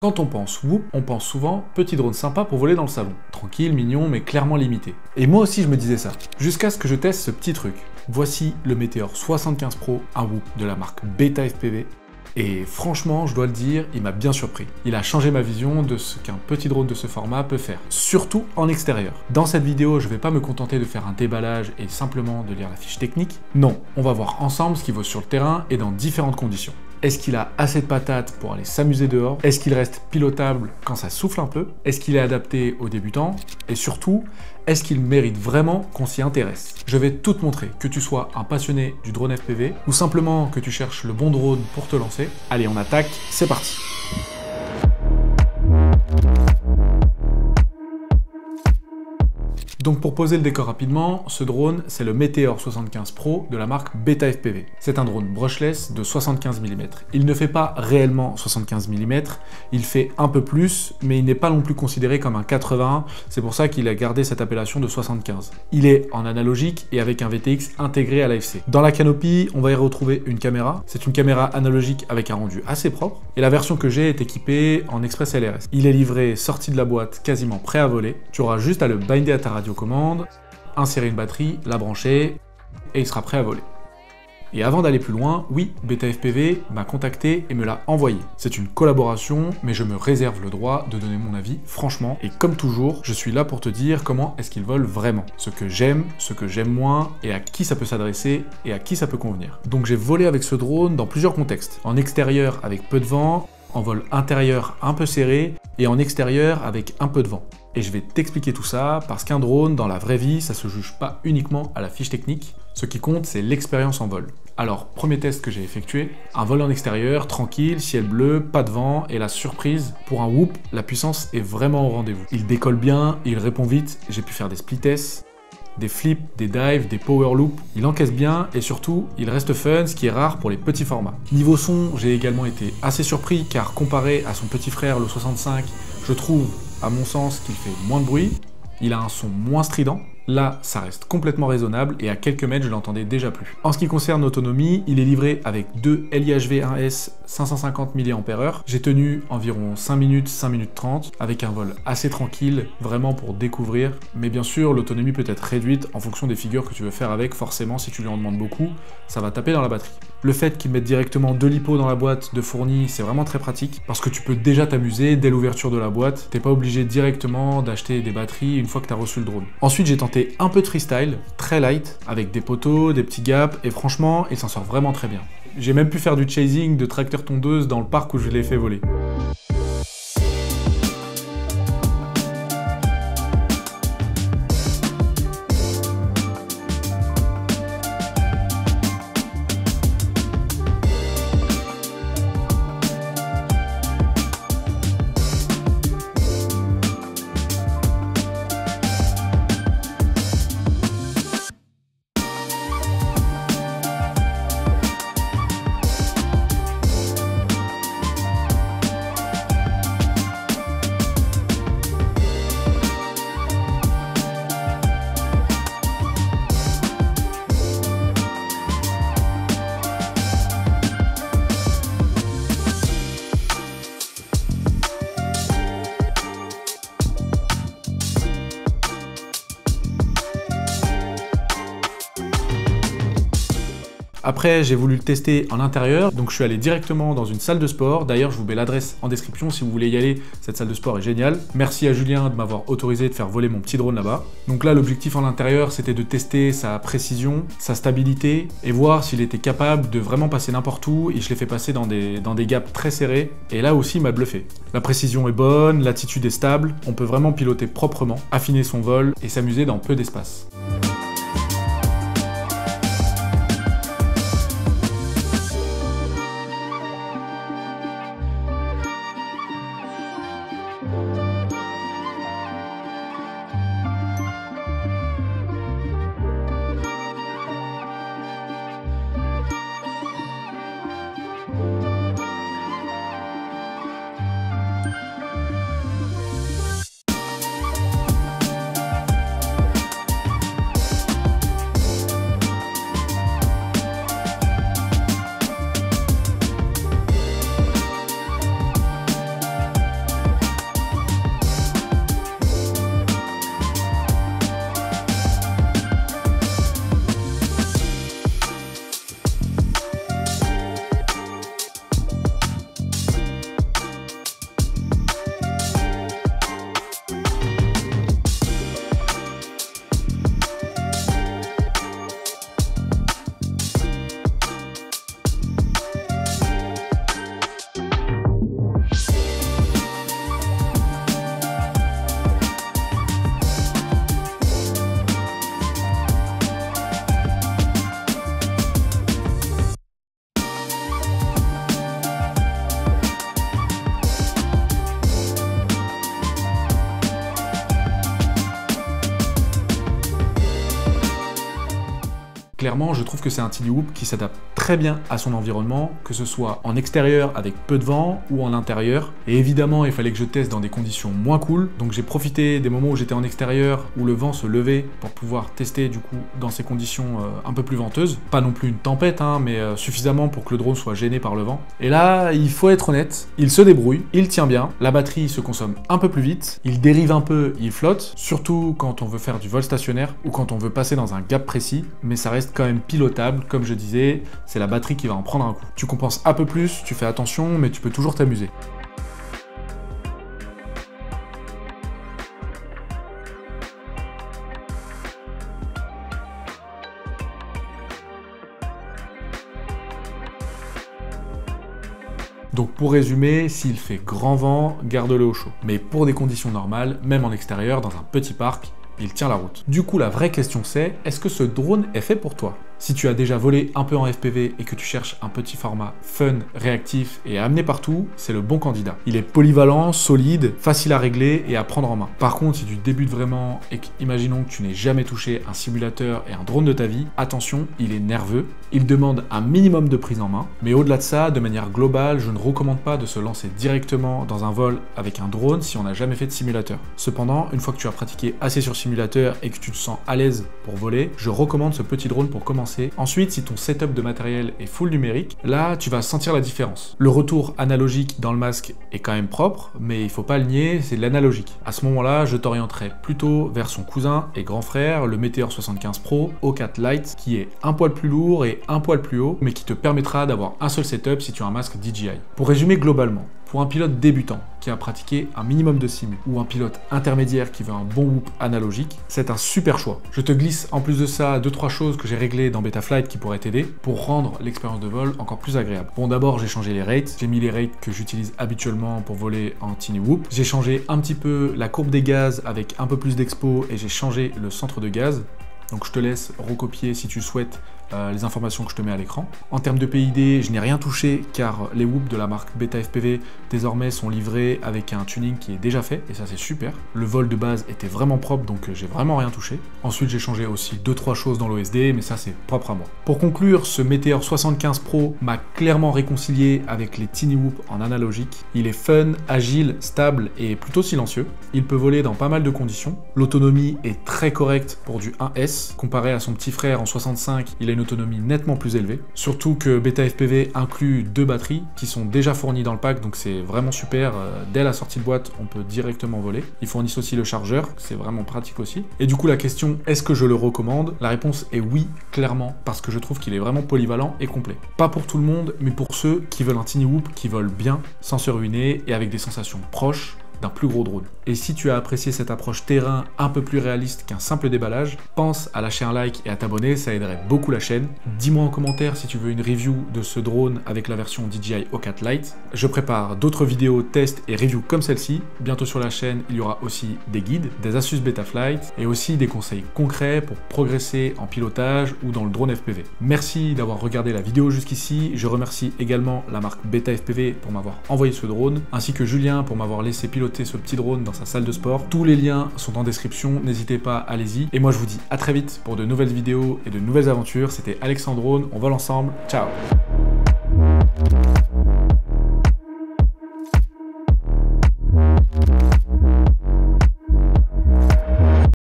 Quand on pense Whoop, on pense souvent petit drone sympa pour voler dans le salon. Tranquille, mignon, mais clairement limité. Et moi aussi je me disais ça, jusqu'à ce que je teste ce petit truc. Voici le Meteor 75 Pro, un Whoop de la marque Beta FPV. Et franchement, je dois le dire, il m'a bien surpris. Il a changé ma vision de ce qu'un petit drone de ce format peut faire, surtout en extérieur. Dans cette vidéo, je ne vais pas me contenter de faire un déballage et simplement de lire la fiche technique. Non, on va voir ensemble ce qu'il vaut sur le terrain et dans différentes conditions. Est-ce qu'il a assez de patates pour aller s'amuser dehors? Est-ce qu'il reste pilotable quand ça souffle un peu? Est-ce qu'il est adapté aux débutants? Et surtout, est-ce qu'il mérite vraiment qu'on s'y intéresse? Je vais tout te montrer, que tu sois un passionné du drone FPV ou simplement que tu cherches le bon drone pour te lancer. Allez, on attaque, c'est parti! Donc pour poser le décor rapidement, ce drone c'est le Meteor 75 Pro de la marque Beta FPV. C'est un drone brushless de 75 mm. Il ne fait pas réellement 75 mm, il fait un peu plus, mais il n'est pas non plus considéré comme un 81, c'est pour ça qu'il a gardé cette appellation de 75. Il est en analogique et avec un VTX intégré à l'AFC. Dans la canopie, on va y retrouver une caméra. C'est une caméra analogique avec un rendu assez propre, et la version que j'ai est équipée en Express LRS. Il est livré sorti de la boîte quasiment prêt à voler. Tu auras juste à le binder à ta radio commande, insérer une batterie, la brancher, et il sera prêt à voler. Et avant d'aller plus loin, oui, Beta FPV m'a contacté et me l'a envoyé. C'est une collaboration, mais je me réserve le droit de donner mon avis franchement, et comme toujours, je suis là pour te dire comment est-ce qu'ils volent vraiment. Ce que j'aime moins, et à qui ça peut s'adresser, et à qui ça peut convenir. Donc j'ai volé avec ce drone dans plusieurs contextes. En extérieur avec peu de vent, en vol intérieur un peu serré, et en extérieur avec un peu de vent. Et je vais t'expliquer tout ça parce qu'un drone, dans la vraie vie, ça se juge pas uniquement à la fiche technique. Ce qui compte, c'est l'expérience en vol. Alors, premier test que j'ai effectué, un vol en extérieur, tranquille, ciel bleu, pas de vent, et la surprise, pour un Whoop, la puissance est vraiment au rendez-vous. Il décolle bien, il répond vite, j'ai pu faire des splittess, des flips, des dives, des power loops, il encaisse bien et surtout, il reste fun, ce qui est rare pour les petits formats. Niveau son, j'ai également été assez surpris car comparé à son petit frère, le 65, je trouve, à mon sens, qu'il fait moins de bruit, il a un son moins strident. Là, ça reste complètement raisonnable et à quelques mètres, je l'entendais déjà plus. En ce qui concerne l'autonomie, il est livré avec deux LIHV1S 550 mAh. J'ai tenu environ 5 minutes 30 avec un vol assez tranquille, vraiment pour découvrir. Mais bien sûr, l'autonomie peut être réduite en fonction des figures que tu veux faire avec. Forcément, si tu lui en demandes beaucoup, ça va taper dans la batterie. Le fait qu'ils mettent directement 2 LiPo dans la boîte de fourni, c'est vraiment très pratique parce que tu peux déjà t'amuser dès l'ouverture de la boîte. T'es pas obligé directement d'acheter des batteries une fois que tu as reçu le drone. Ensuite, j'ai tenté un peu de freestyle, très light, avec des poteaux, des petits gaps, et franchement, il s'en sort vraiment très bien. J'ai même pu faire du chasing de tracteur tondeuse dans le parc où je l'ai fait voler. Après, j'ai voulu le tester en intérieur, donc je suis allé directement dans une salle de sport. D'ailleurs, je vous mets l'adresse en description si vous voulez y aller. Cette salle de sport est géniale. Merci à Julien de m'avoir autorisé de faire voler mon petit drone là-bas. Donc là, l'objectif en intérieur, c'était de tester sa précision, sa stabilité et voir s'il était capable de vraiment passer n'importe où. Et je l'ai fait passer dans des gaps très serrés. Et là aussi, il m'a bluffé. La précision est bonne, l'attitude est stable. On peut vraiment piloter proprement, affiner son vol et s'amuser dans peu d'espace. Clairement, je trouve que c'est un TinyWhoop qui s'adapte très bien à son environnement, que ce soit en extérieur avec peu de vent ou en intérieur. Et évidemment, il fallait que je teste dans des conditions moins cool, donc j'ai profité des moments où j'étais en extérieur, où le vent se levait pour pouvoir tester du coup dans ces conditions un peu plus venteuses. Pas non plus une tempête, hein, mais suffisamment pour que le drone soit gêné par le vent. Et là, il faut être honnête, il se débrouille, il tient bien, la batterie se consomme un peu plus vite, il dérive un peu, il flotte, surtout quand on veut faire du vol stationnaire ou quand on veut passer dans un gap précis, mais ça reste quand même pilotable, comme je disais, c'est la batterie qui va en prendre un coup. Tu compenses un peu plus, tu fais attention, mais tu peux toujours t'amuser. Donc pour résumer, s'il fait grand vent, garde-le au chaud. Mais pour des conditions normales, même en extérieur, dans un petit parc, il tient la route. Du coup, la vraie question c'est, est-ce que ce drone est fait pour toi ? Si tu as déjà volé un peu en FPV et que tu cherches un petit format fun, réactif et à amener partout, c'est le bon candidat. Il est polyvalent, solide, facile à régler et à prendre en main. Par contre, si tu débutes vraiment et imaginons que tu n'aies jamais touché un simulateur et un drone de ta vie, attention, il est nerveux, il demande un minimum de prise en main, mais au-delà de ça, de manière globale, je ne recommande pas de se lancer directement dans un vol avec un drone si on n'a jamais fait de simulateur. Cependant, une fois que tu as pratiqué assez sur simulateur et que tu te sens à l'aise pour voler, je recommande ce petit drone pour commencer. Ensuite, si ton setup de matériel est full numérique, là, tu vas sentir la différence. Le retour analogique dans le masque est quand même propre, mais il faut pas le nier, c'est de l'analogique. À ce moment-là, je t'orienterai plutôt vers son cousin et grand frère, le Meteor 75 Pro O4 Lite, qui est un poil plus lourd et un poil plus haut, mais qui te permettra d'avoir un seul setup si tu as un masque DJI. Pour résumer globalement, pour un pilote débutant qui a pratiqué un minimum de simu ou un pilote intermédiaire qui veut un bon whoop analogique, c'est un super choix. Je te glisse en plus de ça 2-3 choses que j'ai réglées dans Betaflight qui pourraient t'aider pour rendre l'expérience de vol encore plus agréable. Bon, d'abord j'ai changé les rates, j'ai mis les rates que j'utilise habituellement pour voler en TinyWhoop. J'ai changé un petit peu la courbe des gaz avec un peu plus d'expo et j'ai changé le centre de gaz. Donc je te laisse recopier si tu souhaites les informations que je te mets à l'écran. En termes de PID, je n'ai rien touché car les whoops de la marque Beta FPV désormais sont livrés avec un tuning qui est déjà fait et ça c'est super. Le vol de base était vraiment propre donc j'ai vraiment rien touché. Ensuite j'ai changé aussi 2-3 choses dans l'OSD mais ça c'est propre à moi. Pour conclure, ce Meteor 75 Pro m'a clairement réconcilié avec les TinyWhoop en analogique. Il est fun, agile, stable et plutôt silencieux. Il peut voler dans pas mal de conditions. L'autonomie est très correcte pour du 1S. Comparé à son petit frère en 65, il a une autonomie nettement plus élevée. Surtout que Beta FPV inclut 2 batteries qui sont déjà fournies dans le pack, donc c'est vraiment super. Dès la sortie de boîte, on peut directement voler. Ils fournissent aussi le chargeur, c'est vraiment pratique aussi. Et du coup, la question, est-ce que je le recommande? La réponse est oui, clairement, parce que je trouve qu'il est vraiment polyvalent et complet. Pas pour tout le monde, mais pour ceux qui veulent un TinyWhoop qui vole bien, sans se ruiner et avec des sensations proches d'un plus gros drone. Et si tu as apprécié cette approche terrain un peu plus réaliste qu'un simple déballage, pense à lâcher un like et à t'abonner, ça aiderait beaucoup la chaîne. Dis-moi en commentaire si tu veux une review de ce drone avec la version DJI O4 Lite. Je prépare d'autres vidéos, tests et reviews comme celle-ci. Bientôt sur la chaîne, il y aura aussi des guides, des astuces Betaflight et aussi des conseils concrets pour progresser en pilotage ou dans le drone FPV. Merci d'avoir regardé la vidéo jusqu'ici. Je remercie également la marque Beta FPV pour m'avoir envoyé ce drone, ainsi que Julien pour m'avoir laissé piloter ce petit drone dans sa salle de sport. Tous les liens sont en description, n'hésitez pas, allez-y. Et moi je vous dis à très vite pour de nouvelles vidéos et de nouvelles aventures. C'était Alexandrone, on vole ensemble, ciao.